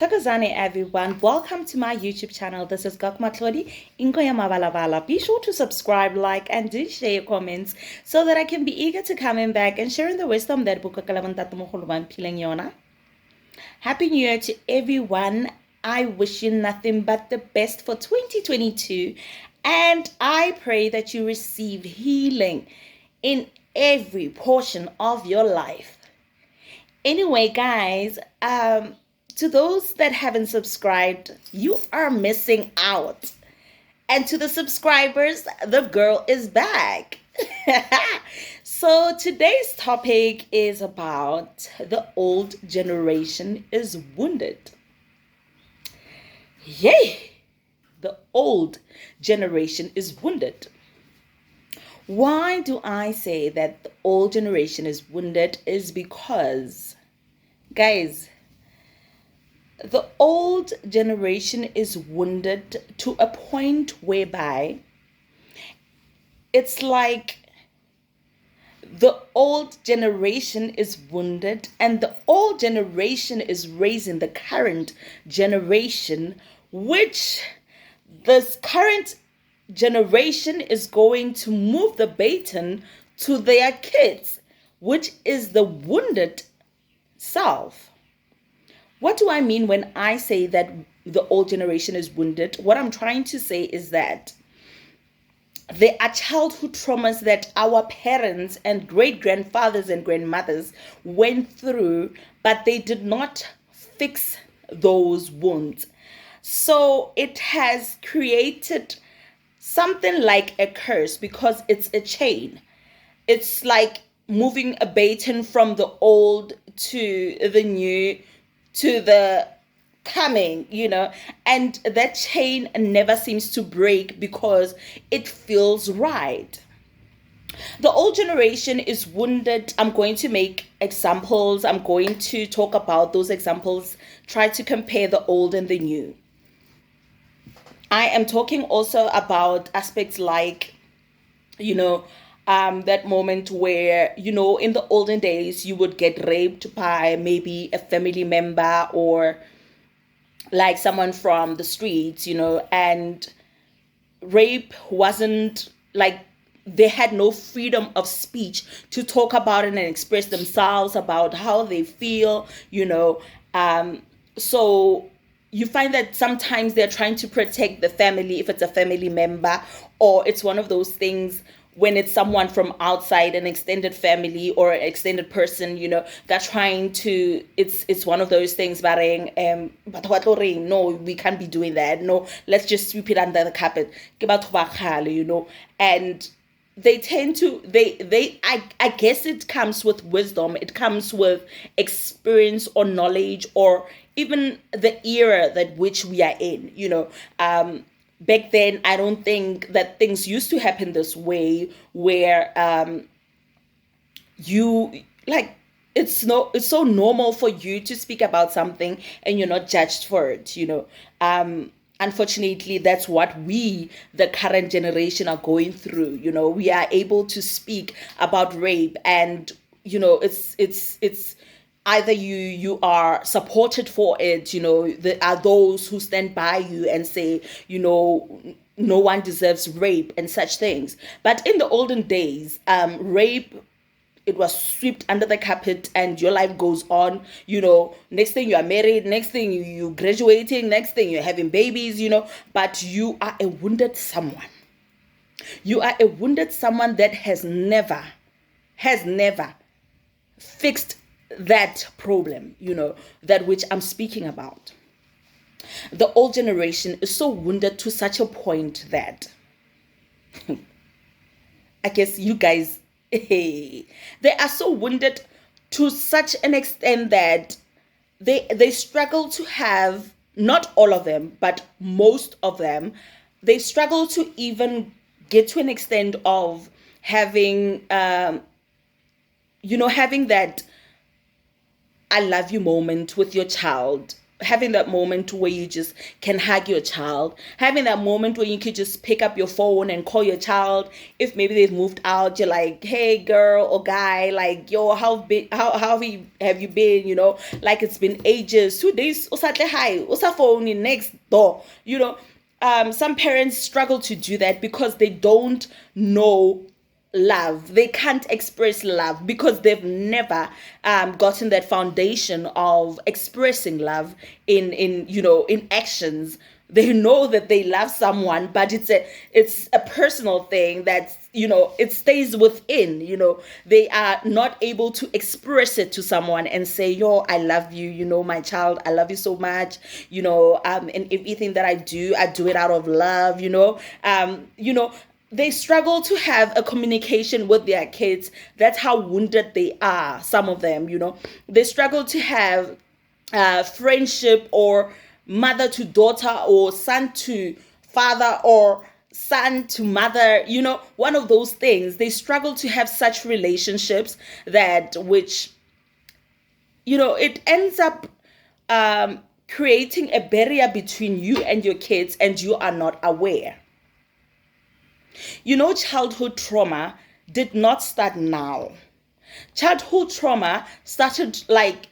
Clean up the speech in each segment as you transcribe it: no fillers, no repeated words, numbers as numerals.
Takozane everyone, welcome to my YouTube channel. This is Mahlodi Ingwe bala. Be sure to subscribe, like, and do share your comments so that I can be eager to coming back and sharing the wisdom that Yona. Happy New Year to everyone. I wish you nothing but the best for 2022, and I pray that you receive healing in every portion of your life. Anyway, guys, to those that haven't subscribed, you are missing out. And to the subscribers, the girl is back. So today's topic is about the old generation is wounded. Yay! The old generation is wounded. Why do I say that the old generation is wounded? Is because, guys, the old generation is wounded to a point whereby it's like the old generation is wounded and the old generation is raising the current generation, which this current generation is going to move the baton to their kids, which is the wounded self. What do I mean when I say that the old generation is wounded? What I'm trying to say is that there are childhood traumas that our parents and great-grandfathers and grandmothers went through, but they did not fix those wounds. So it has created something like a curse because it's a chain. It's like moving a baton from the old to the new to the coming, and that chain never seems to break because it feels right. The old generation is wounded. I'm going to make examples. I'm going to talk about those examples, try to compare the old and the new. I am talking also about aspects like, that moment where, in the olden days, you would get raped by maybe a family member or like someone from the streets, and rape wasn't like they had no freedom of speech to talk about it and express themselves about how they feel, so you find that sometimes they're trying to protect the family if it's a family member, or it's one of those things when it's someone from outside, an extended family or an extended person, they're trying to, it's one of those things, but no, we can't be doing that. No, let's just sweep it under the carpet. And they tend to, I guess it comes with wisdom. It comes with experience or knowledge or even the era that which we are in, back then, I don't think that things used to happen this way where you like it's so normal for you to speak about something and you're not judged for it, unfortunately that's what we, the current generation, are going through. We are able to speak about rape and it's either you are supported for it, there are those who stand by you and say, no one deserves rape and such things. But in the olden days, rape, it was swept under the carpet and your life goes on, next thing you are married, next thing you graduating, next thing you're having babies, but you are a wounded someone. You are a wounded someone that has never fixed that problem, that which I'm speaking about. The old generation is so wounded to such a point that I guess you guys, they are so wounded to such an extent that they struggle to have, not all of them, but most of them, they struggle to even get to an extent of having, having that I love you moment with your child, having that moment where you just can hug your child, having that moment where you could just pick up your phone and call your child. If maybe they've moved out, you're like, hey girl or guy, like, yo, have you been, like it's been ages, 2 days, hi, phone in next door, some parents struggle to do that because they don't know love. They can't express love because they've never gotten that foundation of expressing love in actions. They know that they love someone, but it's a personal thing that it stays within. They are not able to express it to someone and say, yo, I love you, my child, I love you so much, and everything that I do it out of love. They struggle to have a communication with their kids. That's how wounded they are. Some of them, they struggle to have friendship, or mother to daughter, or son to father, or son to mother, one of those things. They struggle to have such relationships that which, it ends up creating a barrier between you and your kids, and you are not aware. Childhood trauma did not start now. Childhood trauma started like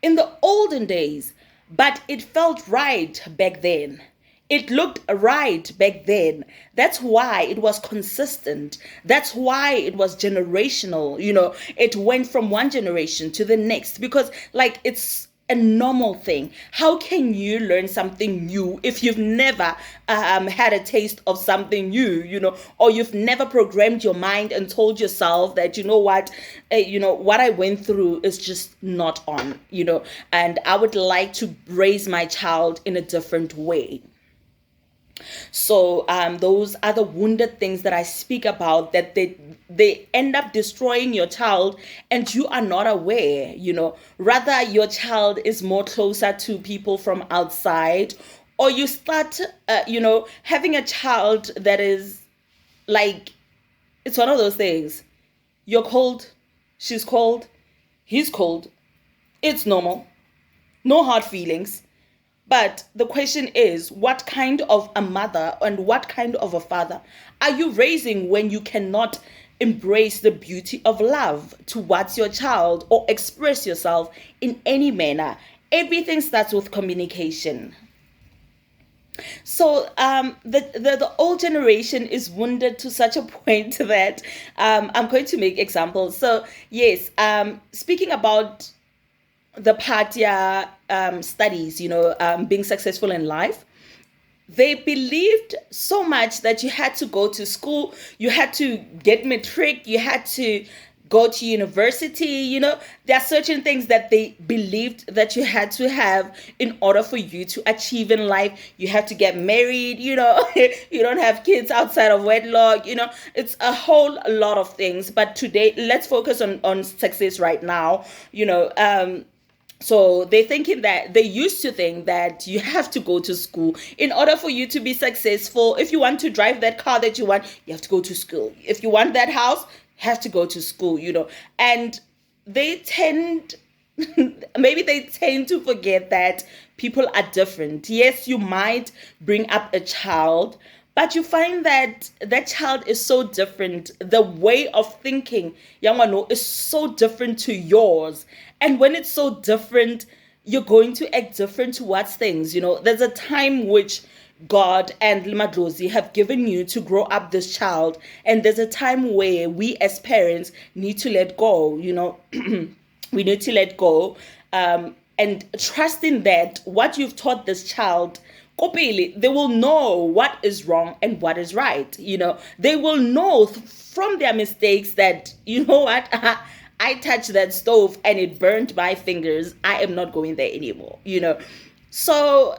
in the olden days, but it felt right back then. It looked right back then. That's why it was consistent. That's why it was generational. It went from one generation to the next because like it's a normal thing. How can you learn something new if you've never had a taste of something new, or you've never programmed your mind and told yourself that, what I went through is just not on, and I would like to raise my child in a different way. So those are the wounded things that I speak about, that they end up destroying your child and you are not aware. Rather your child is more closer to people from outside, or you start having a child that is like, it's one of those things. You're cold, she's cold, he's cold, it's normal, no hard feelings. But the question is, what kind of a mother and what kind of a father are you raising when you cannot embrace the beauty of love towards your child or express yourself in any manner? Everything starts with communication. So the old generation is wounded to such a point that I'm going to make examples. So yes, speaking about the Patya studies, being successful in life, they believed so much that you had to go to school, you had to get matric, you had to go to university. There are certain things that they believed that you had to have in order for you to achieve in life. You have to get married, you don't have kids outside of wedlock, it's a whole lot of things. But today, let's focus on success right now. So they used to think that you have to go to school in order for you to be successful. If you want to drive that car that you want, you have to go to school. If you want that house, have to go to school, and they tend to forget that people are different. Yes, you might bring up a child, but you find that that child is so different. The way of thinking, Yangwano, is so different to yours. And when it's so different, you're going to act different towards things. There's a time which God and Madlozi have given you to grow up this child. And there's a time where we as parents need to let go, we need to let go and trusting that what you've taught this child, they will know what is wrong and what is right. They will know from their mistakes that, what, I touched that stove and it burned my fingers. I am not going there anymore, So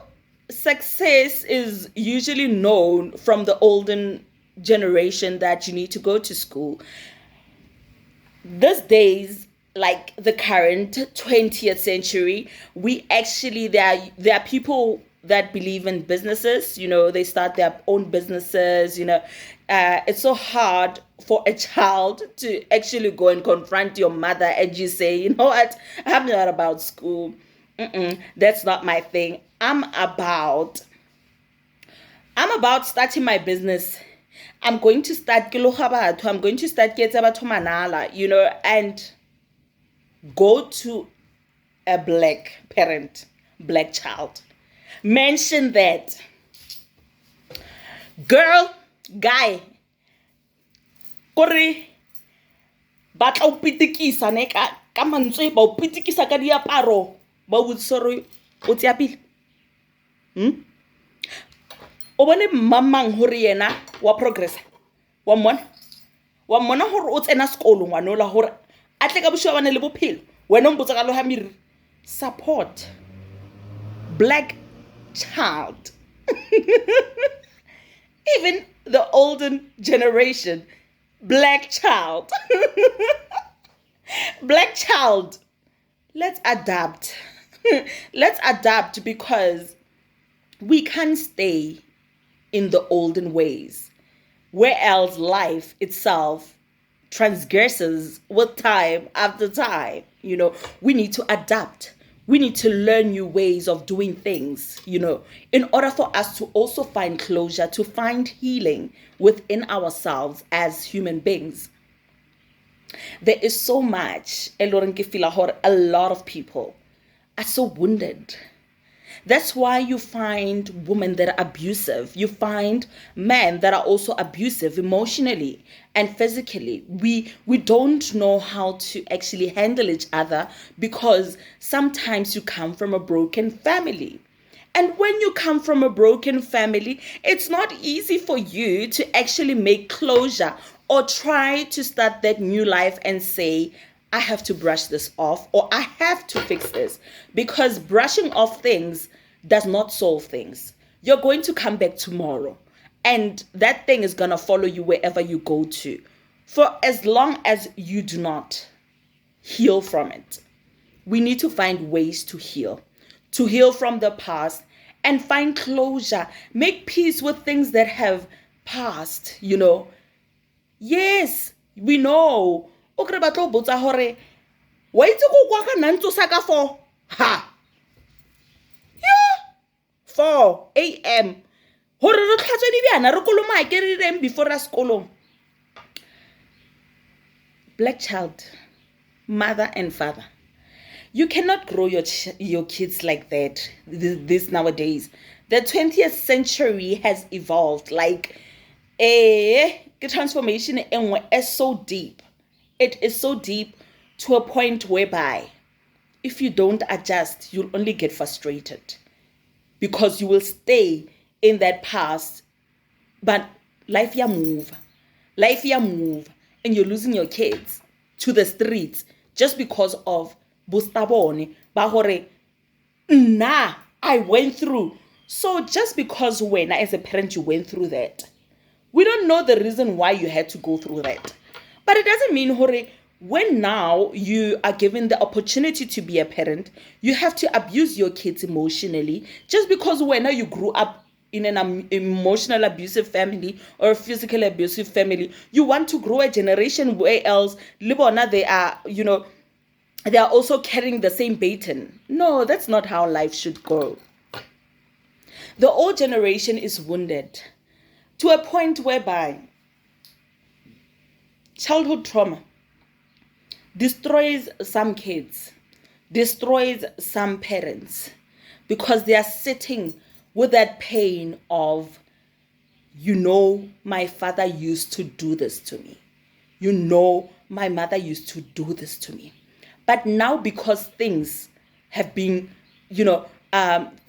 success is usually known from the olden generation that you need to go to school. These days, like the current 20th century, there are people that believe in businesses. They start their own businesses. It's so hard for a child to actually go and confront your mother and you say, you know what, I'm not about school. That's not my thing. I'm about starting my business. I'm going to start I'm going to start manala, and go to a black parent, black child. Mention that. Girl, guy, kore batla o pitikisa ne ka mantswe ba o pitikisa ka diaparo ba o tsore o tsia pele. O bone mamang hore yena wa progress wa mona hore o tsena sekolo ngwanola hore a tle ka boshiwa bana le bophelo wena o mbotsa ka lo ha miri. Support black child. Even the olden generation, black child. Black child, let's adapt. Let's adapt, because we can't stay in the olden ways, where else life itself transgresses with time after time. We need to adapt. We need to learn new ways of doing things, in order for us to also find closure, to find healing within ourselves as human beings. There is so much, a lot of people are so wounded. That's why you find women that are abusive. You find men that are also abusive emotionally and physically. We don't know how to actually handle each other, because sometimes you come from a broken family. And when you come from a broken family, it's not easy for you to actually make closure or try to start that new life and say, I have to brush this off, or I have to fix this, because brushing off things does not solve things. You're going to come back tomorrow, and that thing is going to follow you wherever you go to, for as long as you do not heal from it. We need to find ways to heal from the past and find closure, make peace with things that have passed. Yes, we know. Okay, batlo botsa hore wa itse go kwa ka nantso sa ka 4 4 a.m. hore re tlhatswe di bjana re koloma ke re reng before ra sekolong. Black child, mother and father, you cannot grow your kids like that this nowadays. The 20th century has evolved like a transformation is so deep. It is so deep to a point whereby if you don't adjust, you'll only get frustrated, because you will stay in that past. But life ya move, and you're losing your kids to the streets just because of bustabone bahore. Nah, I went through. So just because when as a parent you went through that, we don't know the reason why you had to go through that. But it doesn't mean, hore, when now you are given the opportunity to be a parent, you have to abuse your kids emotionally just because when you grew up in an emotional abusive family or a physical abusive family. You want to grow a generation where else libona they are, they are also carrying the same baton. No, that's not how life should go. The old generation is wounded to a point whereby childhood trauma destroys some kids, destroys some parents, because they are sitting with that pain of, my father used to do this to me. My mother used to do this to me. But now, because things have been,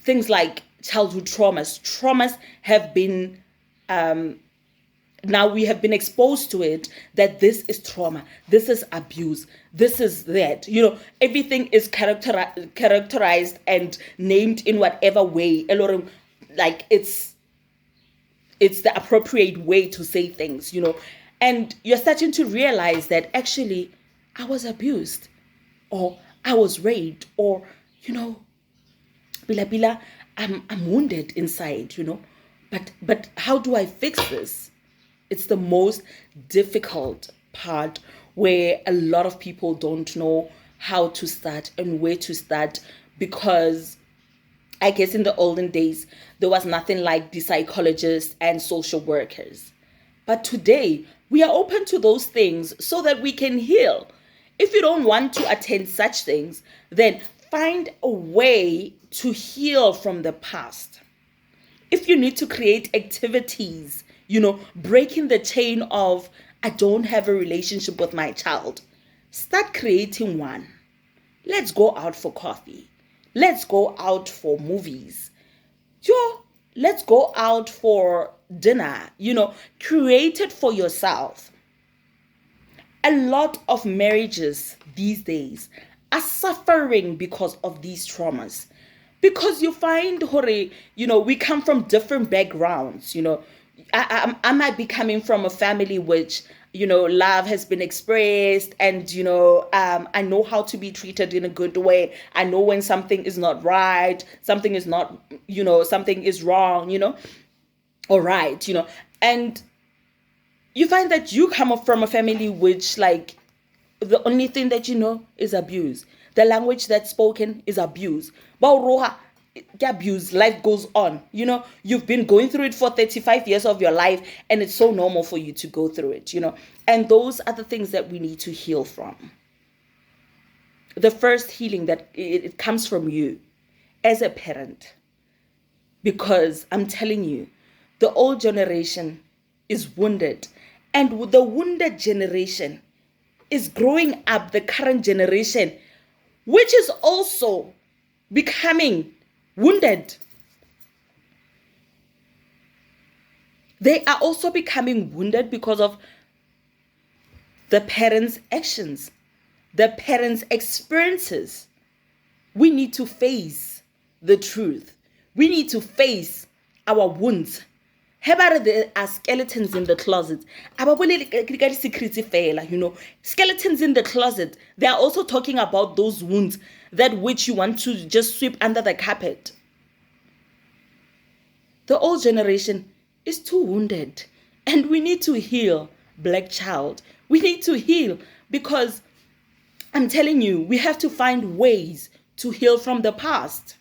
things like childhood traumas have been, now we have been exposed to it, that this is trauma, this is abuse, this is that. Everything is characterized and named in whatever way. Like it's the appropriate way to say things, And you're starting to realize that actually I was abused, or I was raped, or, bila, I'm wounded inside, But how do I fix this? It's the most difficult part, where a lot of people don't know how to start and where to start. because I guess in the olden days, there was nothing like the psychologists and social workers. But today, we are open to those things so that we can heal. If you don't want to attend such things, then find a way to heal from the past. If you need to create activities, breaking the chain of, I don't have a relationship with my child, start creating one. Let's go out for coffee. Let's go out for movies. Let's go out for dinner. Create it for yourself. A lot of marriages these days are suffering because of these traumas. Because you find, we come from different backgrounds. I might be coming from a family which, love has been expressed, and, I know how to be treated in a good way. I know when something is not right, something is not, something is wrong, or right, and you find that you come from a family which, like, the only thing that you know is abuse. The language that's spoken is abuse. But abuse, life goes on. You've been going through it for 35 years of your life, and it's so normal for you to go through it, And those are the things that we need to heal from. The first healing that it comes from you as a parent. Because I'm telling you, the old generation is wounded. And the wounded generation is growing up the current generation, which is also becoming wounded. They are also becoming wounded because of the parents' actions, the parents' experiences. We need to face the truth. We need to face our wounds. There are skeletons in the closet. Skeletons in the closet. They are also talking about those wounds, that which you want to just sweep under the carpet. The old generation is too wounded, and we need to heal, black child. We need to heal, because I'm telling you, we have to find ways to heal from the past.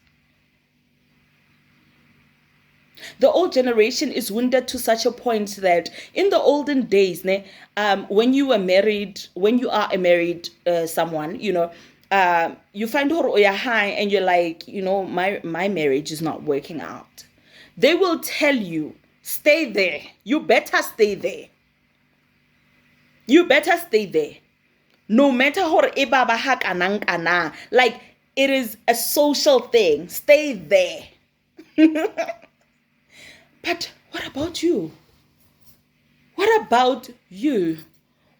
The old generation is wounded to such a point that in the olden days, when you are a married someone, you find high and you're like, my marriage is not working out. They will tell you, stay there. You better stay there. You better stay there. No matter like, it is a social thing. Stay there. But what about you? What about you?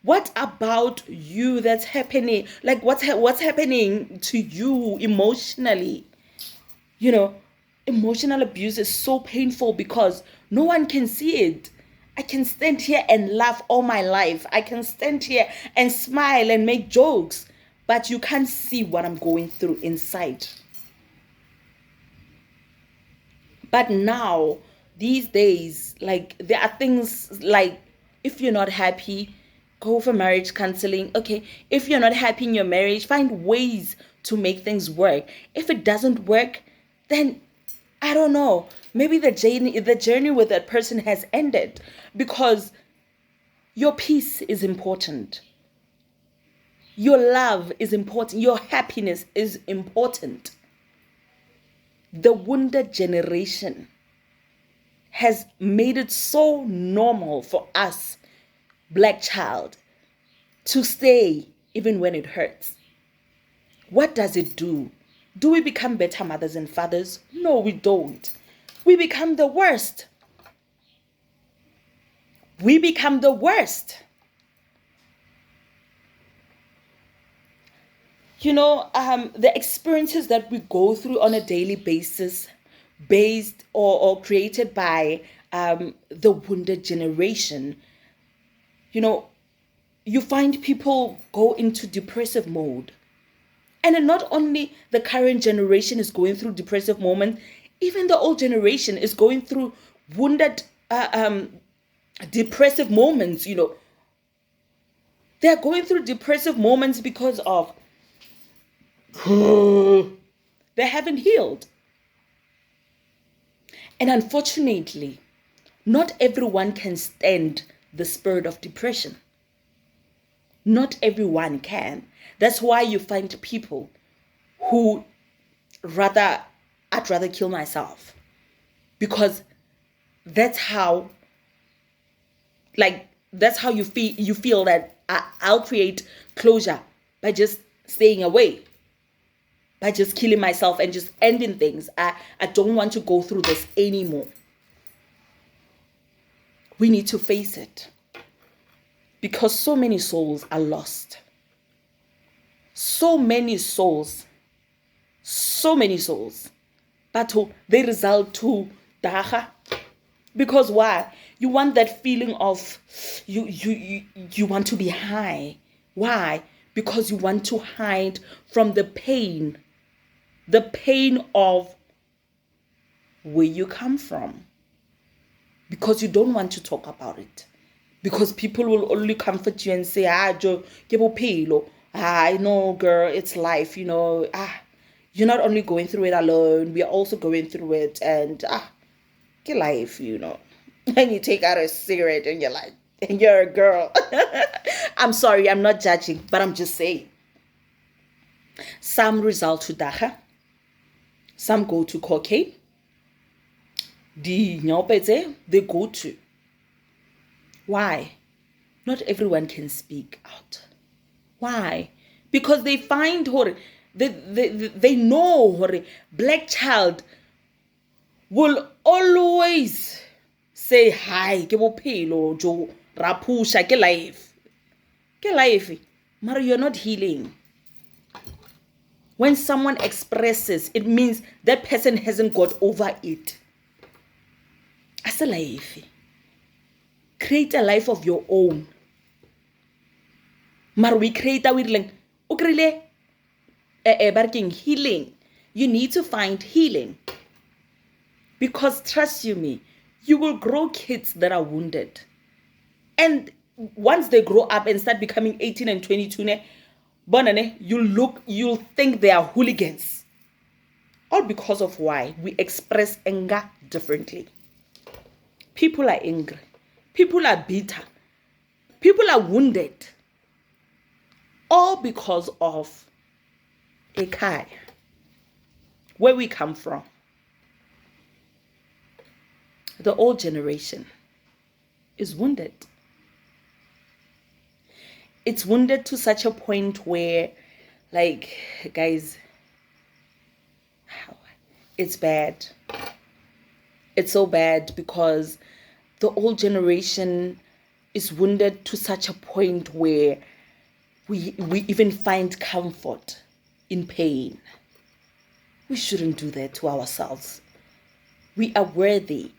What about you that's happening? Like, what's happening to you emotionally? Emotional abuse is so painful because no one can see it. I can stand here and laugh all my life. I can stand here and smile and make jokes, but you can't see what I'm going through inside. But now, these days, like, there are things like, if you're not happy, go for marriage counseling. Okay, if you're not happy in your marriage, find ways to make things work. If it doesn't work, then I don't know. Maybe the journey with that person has ended, because your peace is important. Your love is important. Your happiness is important. The wounded generation has made it so normal for us, black child, to stay even when it hurts. What does it do? Do we become better mothers and fathers? No, we don't. We become the worst. We become the worst. The experiences that we go through on a daily basis, based or created by the wounded generation, you find people go into depressive mode. And not only the current generation is going through depressive moments, even the old generation is going through wounded, depressive moments, They're going through depressive moments because of they haven't healed. And unfortunately, not everyone can stand the spirit of depression. Not everyone can. That's why you find people who I'd rather kill myself. Because that's how you feel that I'll create closure by just staying away, by just killing myself and just ending things. I don't want to go through this anymore. We need to face it, because so many souls are lost. So many souls, but they result to daga. Because why? You want that feeling of you want to be high. Why? Because you want to hide from the pain of where you come from. Because you don't want to talk about it. Because people will only comfort you and say, Jo, I know, girl, it's life, you're not only going through it alone, we are also going through it, and get life, And you take out a cigarette and you're like, and you're a girl. I'm sorry, I'm not judging, but I'm just saying. Some result to daga. Some go to cocaine. They go to. Why? Not everyone can speak out. Why? Because they find they know black child will always say hi, ke bophelo jo rapusha ke life. Ke life. Mara, you're not healing. When someone expresses, it means that person hasn't got over it. As a life. Create a life of your own. Mara, we create a healing. Healing. You need to find healing. Because trust you me, you will grow kids that are wounded. And once they grow up and start becoming 18 and 22, you'll think they are hooligans. All because of why we express anger differently. People are angry. People are bitter. People are wounded. All because of Ekai, where we come from. The old generation is wounded. It's wounded to such a point where, guys, it's bad. It's so bad because the old generation is wounded to such a point where we even find comfort in pain. We shouldn't do that to ourselves. We are worthy.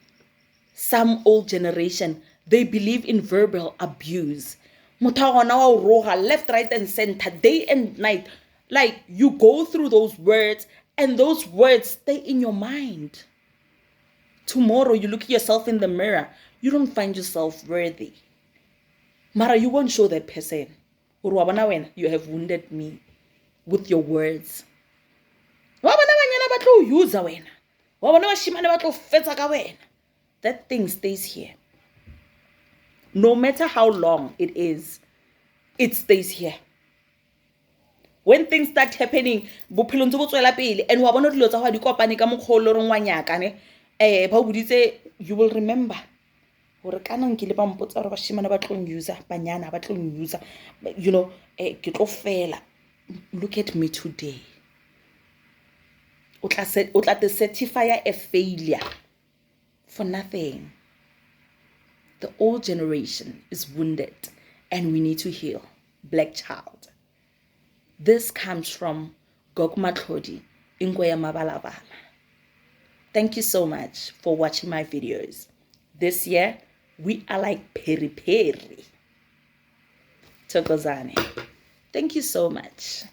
Some old generation, they believe in verbal abuse. Left, right, and center, day and night. Like, you go through those words, and those words stay in your mind. Tomorrow, you look at yourself in the mirror, you don't find yourself worthy. Mara, you won't show that person. You have wounded me with your words. That thing stays here. No matter how long it is, it stays here. When things start happening, and you will remember. Look at me today. Certify a failure for nothing. The old generation is wounded and we need to heal. Black child. This comes from Mahlodi Ingwe mabala. Thank you so much for watching my videos. This year, we are like peri peri. Tokozane. Thank you so much.